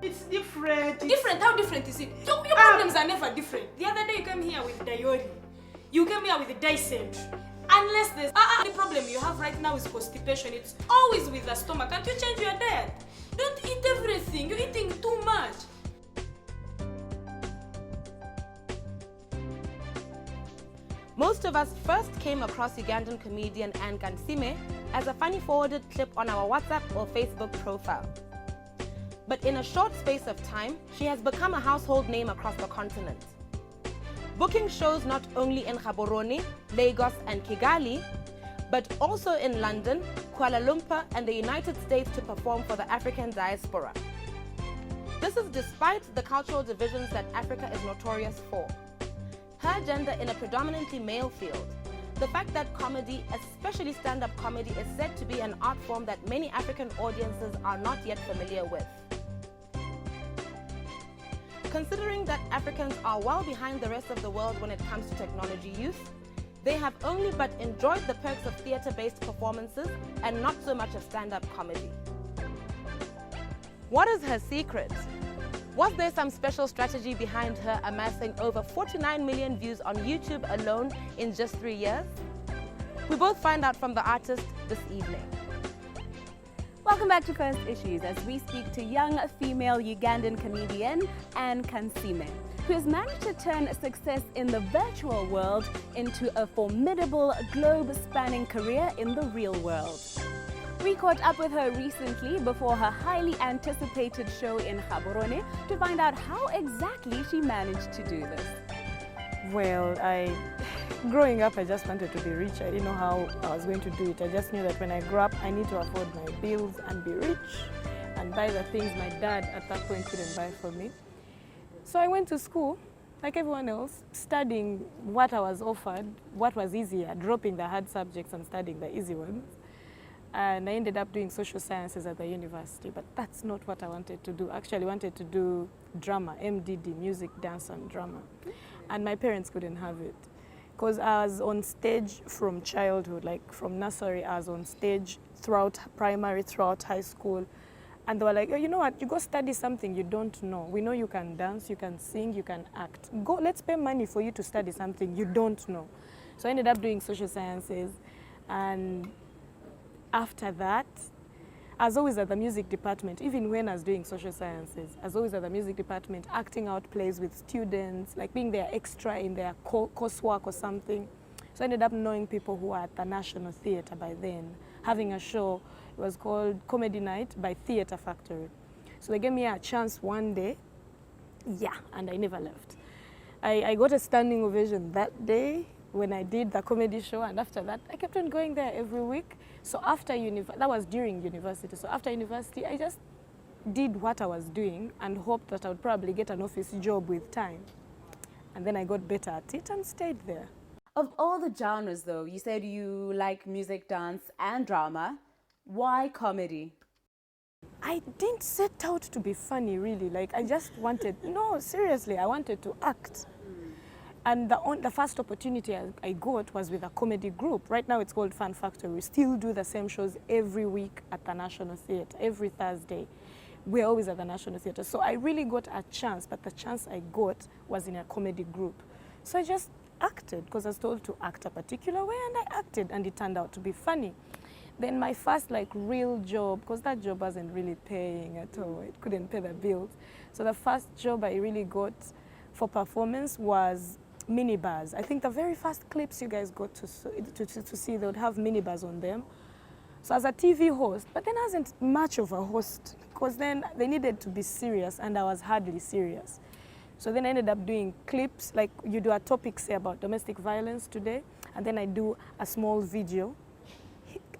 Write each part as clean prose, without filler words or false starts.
It's different. Different? How different is it? Your problems are never different. The other day you came here with Diori. You came here with Dyson. Unless there's the problem you have right now is constipation. It's always with the stomach. Can't you change your diet? Don't eat everything. You're eating too much. Most of us first came across Ugandan comedian Anne Kansiime as a funny forwarded clip on our WhatsApp or Facebook profile. But in a short space of time, she has become a household name across the continent. Booking shows not only in Gaborone, Lagos and Kigali, but also in London, Kuala Lumpur and the United States to perform for the African diaspora. This is despite the cultural divisions that Africa is notorious for. Her gender in a predominantly male field, the fact that comedy, especially stand-up comedy, is said to be an art form that many African audiences are not yet familiar with. Considering that Africans are well behind the rest of the world when it comes to technology use, they have only but enjoyed the perks of theatre-based performances and not so much of stand-up comedy. What is her secret? Was there some special strategy behind her amassing over 49 million views on YouTube alone in just 3 years? We both find out from the artist this evening. Welcome back to First Issues as we speak to young female Ugandan comedian Anne Kansiime, who has managed to turn success in the virtual world into a formidable globe-spanning career in the real world. We caught up with her recently before her highly anticipated show in Gaborone to find out how exactly she managed to do this. Well, growing up, I just wanted to be rich. I didn't know how I was going to do it. I just knew that when I grow up, I need to afford my bills and be rich and buy the things my dad at that point couldn't buy for me. So I went to school, like everyone else, studying what I was offered, what was easier, dropping the hard subjects and studying the easy ones. And I ended up doing social sciences at the university, but that's not what I wanted to do. Actually, I wanted to do drama, MDD, music, dance and drama. And my parents couldn't have it. Because I was on stage from childhood, like from nursery, I was on stage throughout primary, throughout high school. And they were like, oh, you know what, you go study something you don't know. We know you can dance, you can sing, you can act. Go, let's pay money for you to study something you don't know. So I ended up doing social sciences. And after that, I was always at the music department, even when I was doing social sciences. I was always at the music department, acting out plays with students, like being their extra in their coursework or something. So I ended up knowing people who were at the National Theatre by then, having a show. It was called Comedy Night by Theatre Factory. So they gave me a chance one day, and I never left. I got a standing ovation that day when I did the comedy show, and after that, I kept on going there every week. So after that was during university. So after university, I just did what I was doing and hoped that I would probably get an office job with time. And then I got better at it and stayed there. Of all the genres though, you said you like music, dance and drama. Why comedy? I didn't set out to be funny, really. Like, I just wanted, no, seriously, I wanted to act. And the first opportunity I got was with a comedy group. Right now it's called Fun Factory. We still do the same shows every week at the National Theatre, every Thursday. We're always at the National Theatre. So I really got a chance, but the chance I got was in a comedy group. So I just acted, because I was told to act a particular way, and I acted, and it turned out to be funny. Then my first real job, because that job wasn't really paying at all. It couldn't pay the bills. So the first job I really got for performance was minibars. I think the very first clips you guys got to see, they would have minibars on them. So as a TV host, but then I wasn't much of a host, because then they needed to be serious, and I was hardly serious. So then I ended up doing clips, like you do a topic, say, about domestic violence today, and then I do a small video,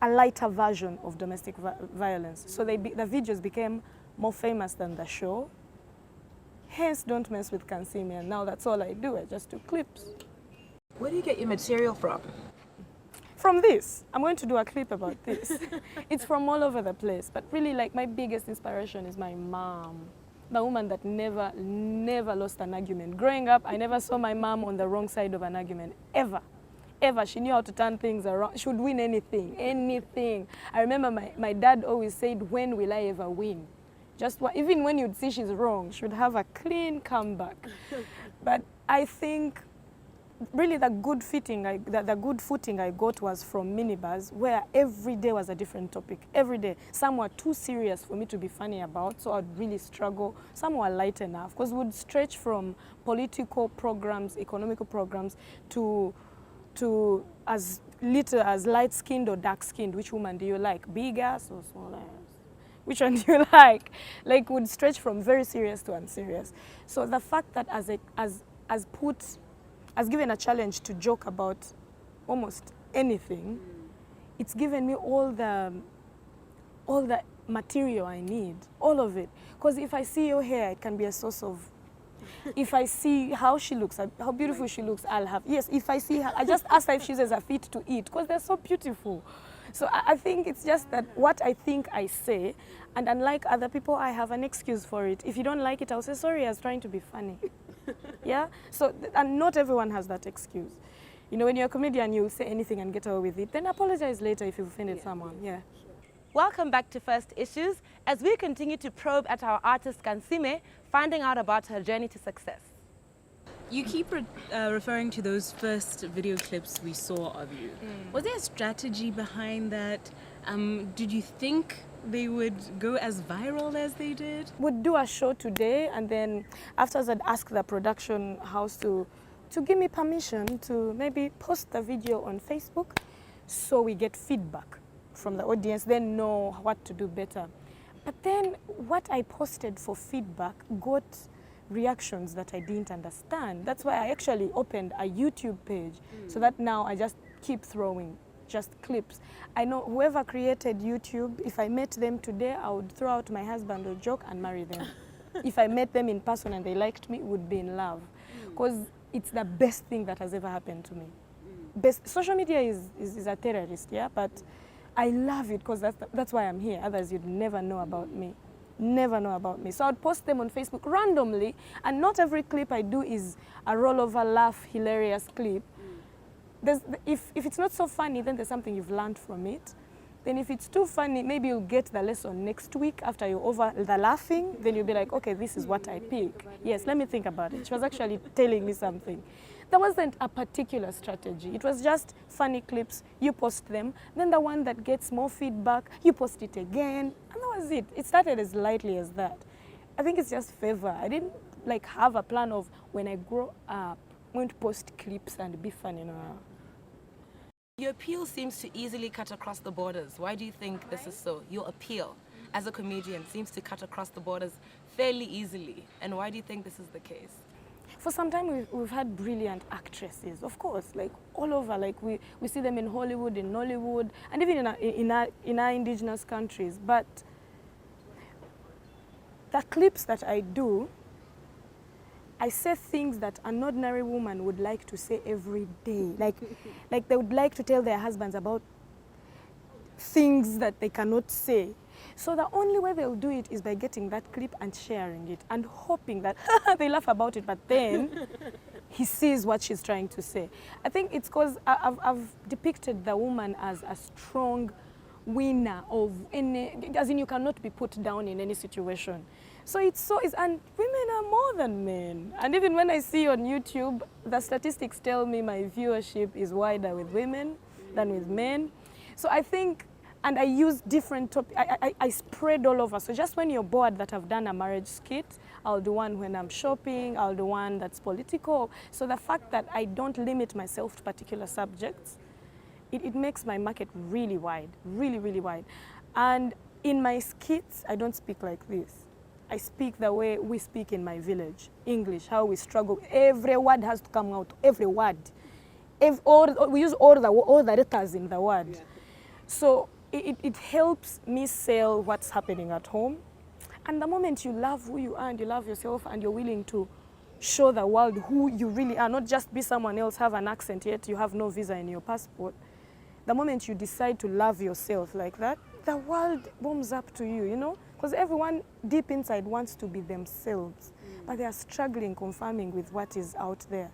a lighter version of domestic violence. So the videos became more famous than the show. Hence, don't mess with Kansiime, and now that's all I do. I just do clips. Where do you get your material from? From this. I'm going to do a clip about this. It's from all over the place, but really, my biggest inspiration is my mom. The woman that never lost an argument. Growing up, I never saw my mom on the wrong side of an argument, ever. Ever. She knew how to turn things around. She would win anything, anything. I remember my dad always said, when will I ever win? Just even when you'd see she's wrong, she would have a clean comeback. But I think really the good footing I got was from minibars, where every day was a different topic. Every day, some were too serious for me to be funny about, so I'd really struggle. Some were light enough, because we'd stretch from political programs, economical programs, to as little as light-skinned or dark-skinned. Which woman do you like? Big ass or small ass? Which one do you like? Like, would stretch from very serious to unserious. So the fact that as given a challenge to joke about almost anything, it's given me all the material I need, all of it. Because if I see your hair, it can be a source of. If I see how she looks, how beautiful she looks, I'll have. Yes, if I see her, I just ask her if she has a fit to eat, because they're so beautiful. So I think it's just that what I think I say, and unlike other people, I have an excuse for it. If you don't like it, I'll say, sorry, I was trying to be funny. Yeah? So, and not everyone has that excuse. You know, when you're a comedian, you say anything and get away with it. Then apologize later if you've offended someone. Yeah. Welcome back to First Issues as we continue to probe at our artist Kansiime, finding out about her journey to success. You keep referring to those first video clips we saw of you. Was there a strategy behind that? Did you think they would go as viral as they did? We'd do a show today, and then afterwards I'd ask the production house to give me permission to maybe post the video on Facebook, so we get feedback from the audience, then know what to do better. But then what I posted for feedback got reactions that I didn't understand. That's why I actually opened a YouTube page, so that now I just keep throwing just clips. I know whoever created YouTube, if I met them today, I would throw out my husband or joke and marry them. If I met them in person and they liked me, would be in love. Because it's the best thing that has ever happened to me. Social media is a terrorist, yeah, but I love it because that's why I'm here. Others, you'd never know about me. Never know about me. So I'd post them on Facebook randomly, and not every clip I do is a rollover, laugh, hilarious clip. If it's not so funny, then there's something you've learned from it. Then if it's too funny, maybe you'll get the lesson next week after you're over the laughing. Then you'll be like, okay, this is what I pick. Yes, let me think about it. She was actually telling me something. There wasn't a particular strategy. It was just funny clips, you post them. Then the one that gets more feedback, you post it again. And that was it. It started as lightly as that. I think it's just favor. I didn't like have a plan of when I grow up, I'm going to post clips and be funny. No. Your appeal seems to easily cut across the borders. Why do you think this is so? Your appeal as a comedian seems to cut across the borders fairly easily. And why do you think this is the case? For some time, we've had brilliant actresses, of course, like all over. Like we see them in Hollywood, in Nollywood, and even in our indigenous countries. But the clips that I do, I say things that an ordinary woman would like to say every day. Like they would like to tell their husbands about things that they cannot say. So the only way they'll do it is by getting that clip and sharing it and hoping that they laugh about it, but then he sees what she's trying to say. I think it's because I've depicted the woman as a strong winner of any, as in you cannot be put down in any situation. So and women are more than men. And even when I see on YouTube, the statistics tell me my viewership is wider with women than with men. So I think, and I use different topics, I spread all over. So just when you're bored that I've done a marriage skit, I'll do one when I'm shopping, I'll do one that's political. So the fact that I don't limit myself to particular subjects, it makes my market really wide, really, really wide. And in my skits, I don't speak like this. I speak the way we speak in my village, English, how we struggle. Every word has to come out, every word. We use all the letters in the word. Yeah. So it helps me sell what's happening at home. And the moment you love who you are and you love yourself and you're willing to show the world who you really are, not just be someone else, have an accent yet you have no visa in your passport, the moment you decide to love yourself like that, the world warms up to you, you know? Because everyone deep inside wants to be themselves, but they are struggling conforming with what is out there.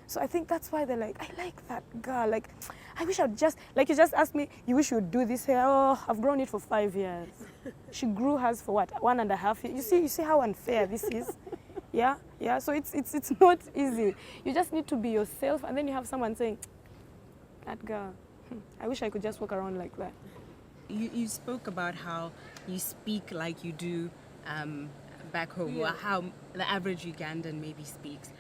So I think that's why they're like, I like that girl. Like, I wish I'd just, like you just asked me, you wish you'd do this hair. Oh, I've grown it for 5 years. She grew hers for what, 1.5 years? You see how unfair this is? Yeah, yeah, so it's not easy. You just need to be yourself, and then you have someone saying, that girl, I wish I could just walk around like that. You spoke about how you speak like you do back home, or how the average Ugandan maybe speaks.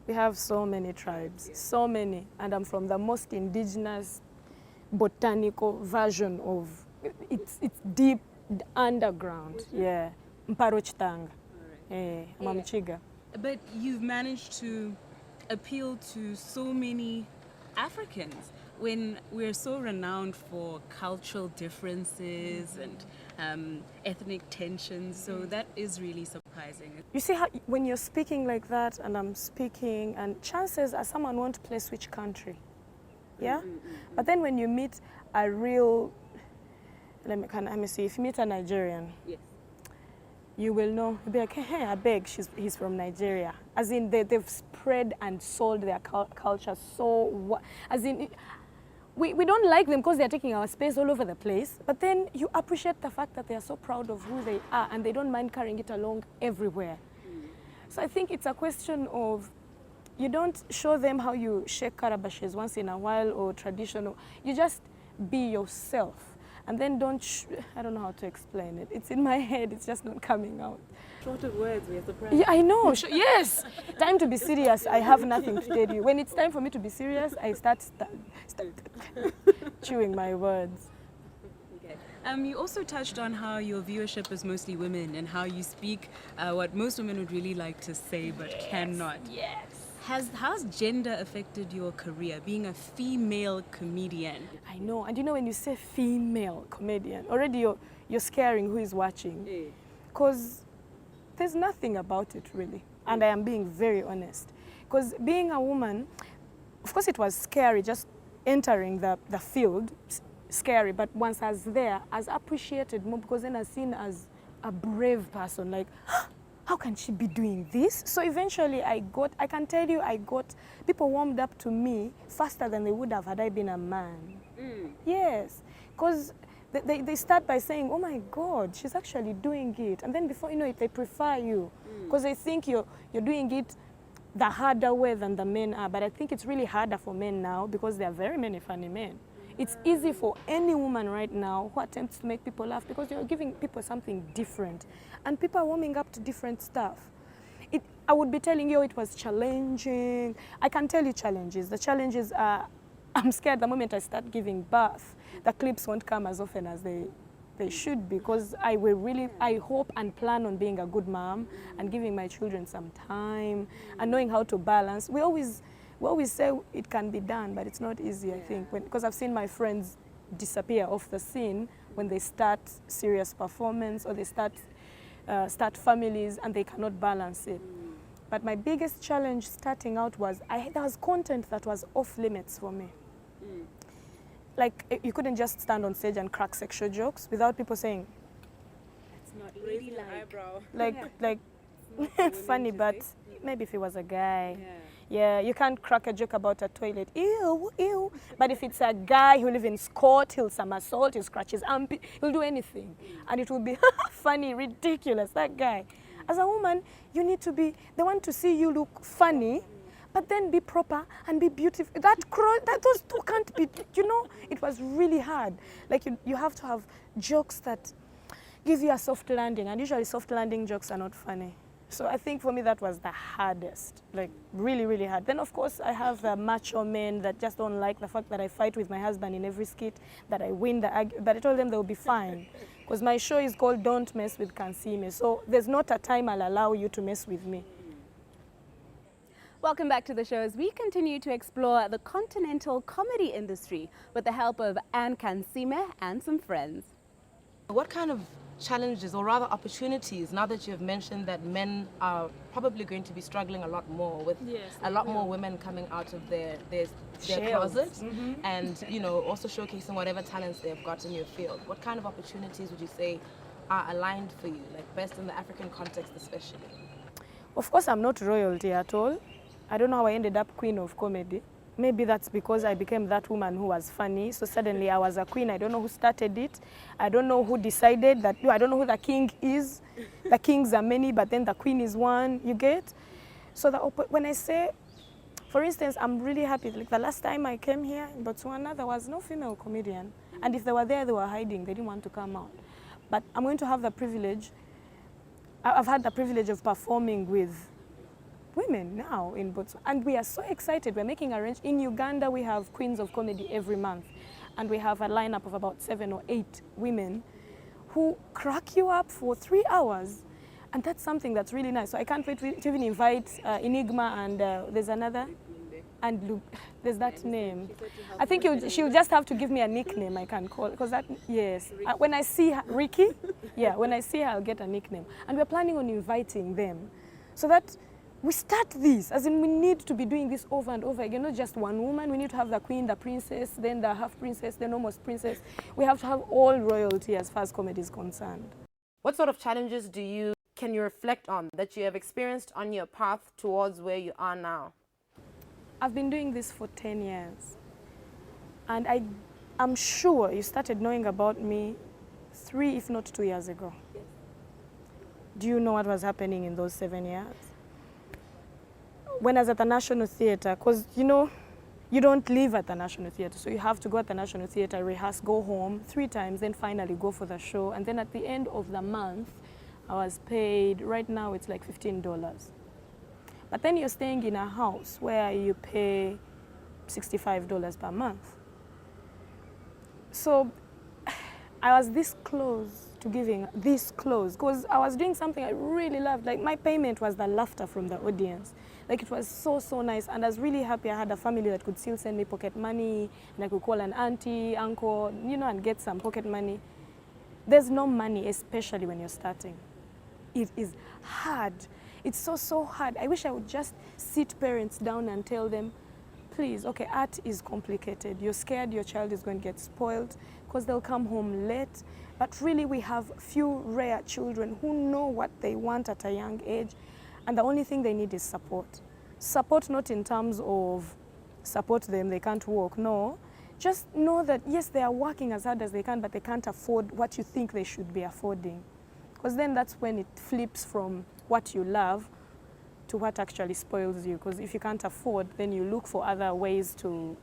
We have so many tribes, so many, and I'm from the most indigenous, botanical version of, it's deep underground, yeah, Mparochitanga, I'm a Mchiga. But you've managed to appeal to so many Africans when we're so renowned for cultural differences and ethnic tensions, so that is really surprising. You see how when you're speaking like that and I'm speaking, and chances are someone won't place which country, yeah? But then when you meet a real, let me see, if you meet a Nigerian, yes, you will know, you'll be like, hey, I beg, he's from Nigeria. As in, they've spread and sold their culture so, as in, we don't like them because they're taking our space all over the place, but then you appreciate the fact that they are so proud of who they are and they don't mind carrying it along everywhere. So I think it's a question of, you don't show them how you shake carabashes once in a while or traditional. You just be yourself. And then I don't know how to explain it. It's in my head, it's just not coming out. Short of words, we are surprised. Yeah, I know, yes. Time to be serious, I have nothing to tell you. When it's time for me to be serious, I start chewing my words. Okay. You also touched on how your viewership is mostly women and how you speak what most women would really like to say but cannot. Yes. How's gender affected your career, being a female comedian? I know, and you know when you say female comedian, already you're scaring who is watching. Because there's nothing about it really, and I am being very honest. Because being a woman, of course it was scary just entering the field, scary, but once I was there, I was appreciated more because then I was seen as a brave person, like, how can she be doing this? So eventually I can tell you, people warmed up to me faster than they would have had I been a man. Yes, because they start by saying, oh my God, she's actually doing it. And then before you know it, they prefer you because they think you're doing it the harder way than the men are. But I think it's really harder for men now because there are very many funny men. It's easy for any woman right now who attempts to make people laugh because you're giving people something different. And people are warming up to different stuff. I would be telling you it was challenging. I can tell you challenges. The challenges are, I'm scared the moment I start giving birth, the clips won't come as often as they should because I hope and plan on being a good mom and giving my children some time and knowing how to balance. We always say it can be done, but it's not easy, I think, because I've seen my friends disappear off the scene when they start serious performance or they start families and they cannot balance it. But my biggest challenge starting out was there was content that was off limits for me. Like, you couldn't just stand on stage and crack sexual jokes without people saying, It's not really like funny, but maybe if it was a guy. Yeah, you can't crack a joke about a toilet. Ew, ew. But if it's a guy who lives in Scott, he'll somersault, he'll scratch his armpit, he'll do anything. And it will be funny, ridiculous, that guy. As a woman, you need to be, they want to see you look funny, but then be proper and be beautiful. Those two can't be, you know, it was really hard. Like you have to have jokes that give you a soft landing, and usually soft landing jokes are not funny. So I think for me that was the hardest, like really, really hard. Then of course I have the macho men that just don't like the fact that I fight with my husband in every skit, that I win the argument, but I told them they'll be fine. Because my show is called Don't Mess with Kansiime, so there's not a time I'll allow you to mess with me. Welcome back to the show as we continue to explore the continental comedy industry with the help of Anne Kansiime and some friends. What kind of challenges, or rather opportunities, now that you have mentioned that men are probably going to be struggling a lot more with a lot more women coming out of their closets and, you know, also showcasing whatever talents they've got in your field. What kind of opportunities would you say are aligned for you, like best in the African context especially? Of course I'm not royalty at all. I don't know how I ended up queen of comedy. maybe that's because I became that woman who was funny. So suddenly I was a queen. I don't know who started it. I don't know who decided that. I don't know who the king is. The kings are many, but then the queen is one. You get? So when I say, for instance, I'm really happy. Like the last time I came here in Botswana, there was no female comedian. And if they were there, they were hiding. They didn't want to come out. But I'm going to have the privilege. I've had the privilege of performing with women now in Botswana. And we are so excited. We're making arrangements. In Uganda, we have Queens of Comedy every month. And we have a lineup of about 7 or 8 women who crack you up for 3 hours. And that's something that's really nice. So I can't wait to even invite Enigma and there's another. And there's that name. I think she'll just have to give me a nickname I can call. Because that, yes. When I see her, Ricky, yeah, when I see her, I'll get a nickname. And we're planning on inviting them. So that we start this, as in we need to be doing this over and over again, not just one woman. We need to have the queen, the princess, then the half princess, then almost princess. We have to have all royalty as far as comedy is concerned. What sort of challenges can you reflect on that you have experienced on your path towards where you are now? I've been doing this for 10 years. And I'm sure you started knowing about me 3, if not 2 years ago. Yes. Do you know what was happening in those 7 years? When I was at the National Theatre, because you know, you don't live at the National Theatre, so you have to go at the National Theatre, rehearse, go home 3 times, then finally go for the show. And then at the end of the month, I was paid, right now it's like $15. But then you're staying in a house where you pay $65 per month. So I was this close to giving, this close, because I was doing something I really loved. Like my payment was the laughter from the audience. Like it was so, so nice. And I was really happy I had a family that could still send me pocket money, and I could call an auntie, uncle, you know, and get some pocket money. There's no money, especially when you're starting. It is hard. It's so, so hard. I wish I would just sit parents down and tell them, please, okay, art is complicated. You're scared your child is going to get spoiled because they'll come home late. But really, we have few rare children who know what they want at a young age, and the only thing they need is support. Support not in terms of support them, they can't walk, no. Just know that, yes, they are working as hard as they can, but they can't afford what you think they should be affording. Because then that's when it flips from what you love to what actually spoils you. Because if you can't afford, then you look for other ways to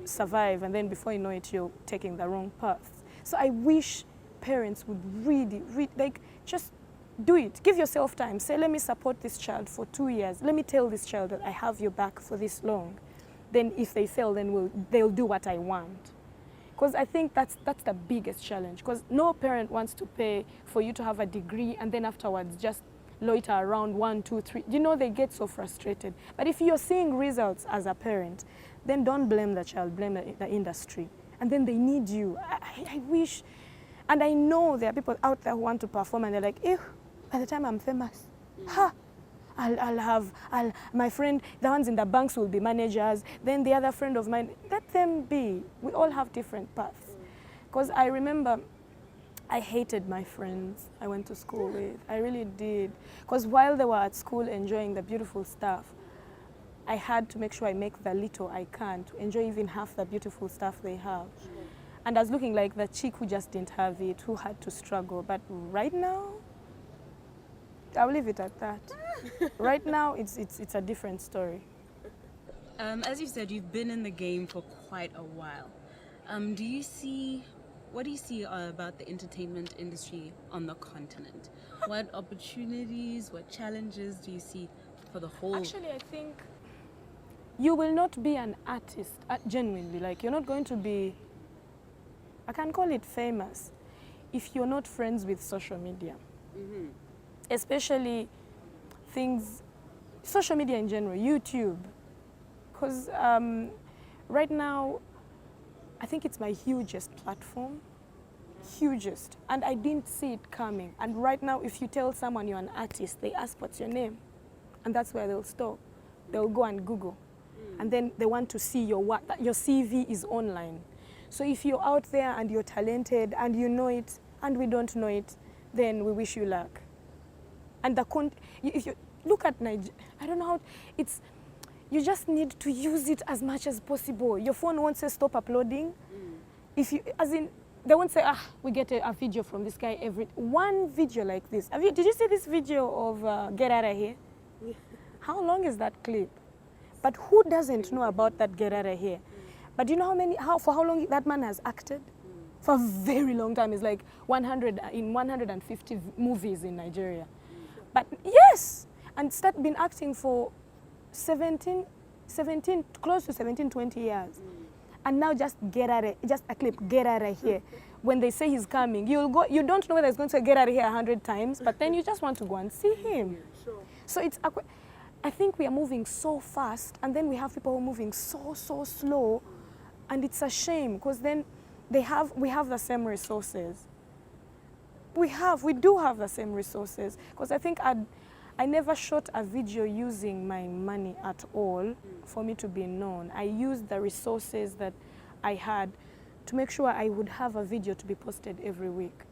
survive, and then before you know it, you're taking the wrong path. So I wish parents would really, like, just do it. Give yourself time. Say, let me support this child for 2 years. Let me tell this child that I have your back for this long. Then if they fail, then they'll do what I want. Because I think that's the biggest challenge. Because no parent wants to pay for you to have a degree and then afterwards just loiter around 1, 2, 3. You know, they get so frustrated. But if you're seeing results as a parent, then don't blame the child, blame the industry. And then they need you. I wish, and I know there are people out there who want to perform and they're like, ew, by the time I'm famous, my friend, the ones in the banks will be managers, then the other friend of mine, let them be. We all have different paths. Because I remember I hated my friends I went to school with. I really did. Because while they were at school enjoying the beautiful stuff, I had to make sure I make the little I can to enjoy even half the beautiful stuff they have. And I was looking like the chick who just didn't have it, who had to struggle. But right now, I'll leave it at that. Right now, it's a different story. As you said, you've been in the game for quite a while. What do you see about the entertainment industry on the continent? What opportunities, what challenges do you see for the whole? Actually, I think you will not be an artist, genuinely. Like, you're not going to be, I can call it famous, if you're not friends with social media. Mm-hmm. Especially things, social media in general, YouTube. Because right now, I think it's my hugest platform, hugest. And I didn't see it coming. And right now, if you tell someone you're an artist, they ask, what's your name? And that's where they'll stop. They'll go and Google. And then they want to see your work. Your CV is online. So if you're out there and you're talented and you know it and we don't know it, then we wish you luck. And if you look at Nigeria, I don't know how, you just need to use it as much as possible. Your phone won't say stop uploading. If you, as in, they won't say, we get a video from this guy one video like this. Did you see this video of Get Out of Here? How long is that clip? But who doesn't know about that Get Out of Here? But do you know for how long that man has acted? For a very long time. It's like 150 movies in Nigeria. But yes, and been acting for 17, close to 17, 20 years. And now just a clip, Get Out of Here. When they say he's coming, you don't know whether he's going to get out of here 100 times, but then you just want to go and see him. So I think we are moving so fast, and then we have people who are moving so slow, and it's a shame, because then we have the same resources. We do have the same resources, because I think I never shot a video using my money at all for me to be known. I used the resources that I had to make sure I would have a video to be posted every week.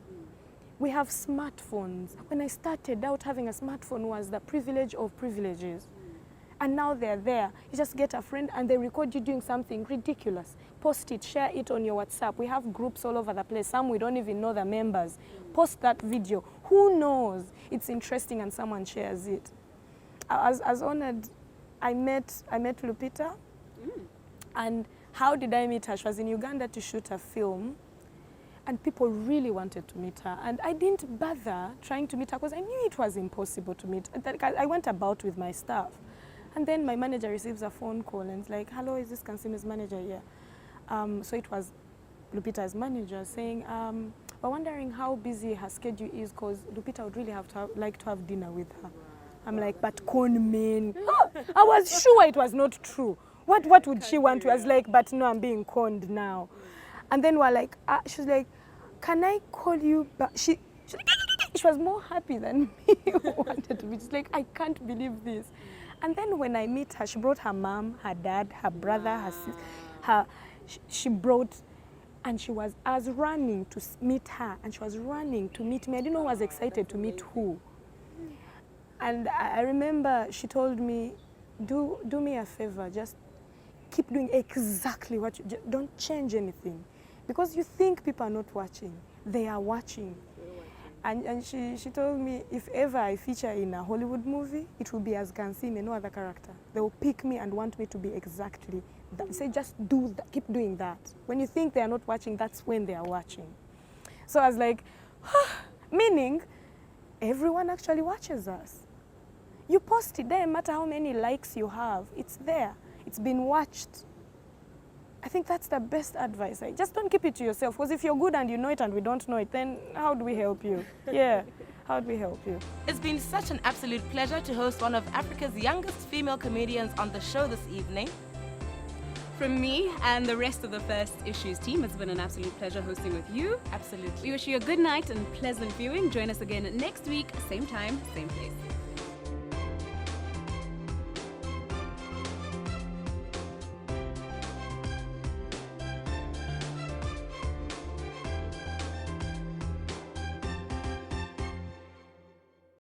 We have smartphones. When I started out, having a smartphone was the privilege of privileges. And now they're there. You just get a friend and they record you doing something ridiculous. Post it, share it on your WhatsApp. We have groups all over the place. Some we don't even know the members. Post that video. Who knows? It's interesting and someone shares it. As honored, I met Lupita. And how did I meet her? She was in Uganda to shoot a film. And people really wanted to meet her. And I didn't bother trying to meet her because I knew it was impossible to meet. I went about with my staff. And then my manager receives a phone call and it's like, hello, is this Kansiime's manager here? So it was Lupita's manager saying, we're wondering how busy her schedule is because Lupita would really like to have dinner with her. I'm like, but con men. I was sure it was not true. What would she want to? I was like, but no, I'm being conned now. And then we're like, she was like, can I call you back? She was more happy than me who wanted to be. She's like, I can't believe this. And then when I meet her, she brought her mom, her dad, her brother, her sister. She brought, and I was running to meet her, and she was running to meet me. I didn't know who was excited to meet who. And I remember she told me, do me a favor, just keep doing exactly what you, don't change anything. Because you think people are not watching, they are watching. And she told me, if ever I feature in a Hollywood movie, it will be as Kansiime, no other character. They will pick me and want me to be exactly that. Say, just do that, keep doing that. When you think they are not watching, that's when they are watching. So I was like, meaning everyone actually watches us. You post it there, no matter how many likes you have, it's there. It's been watched. I think that's the best advice. Just don't keep it to yourself, because if you're good and you know it and we don't know it, then how do we help you? Yeah, how do we help you? It's been such an absolute pleasure to host one of Africa's youngest female comedians on the show this evening. From me and the rest of the First Issues team, it's been an absolute pleasure hosting with you. Absolutely. We wish you a good night and pleasant viewing. Join us again next week, same time, same place.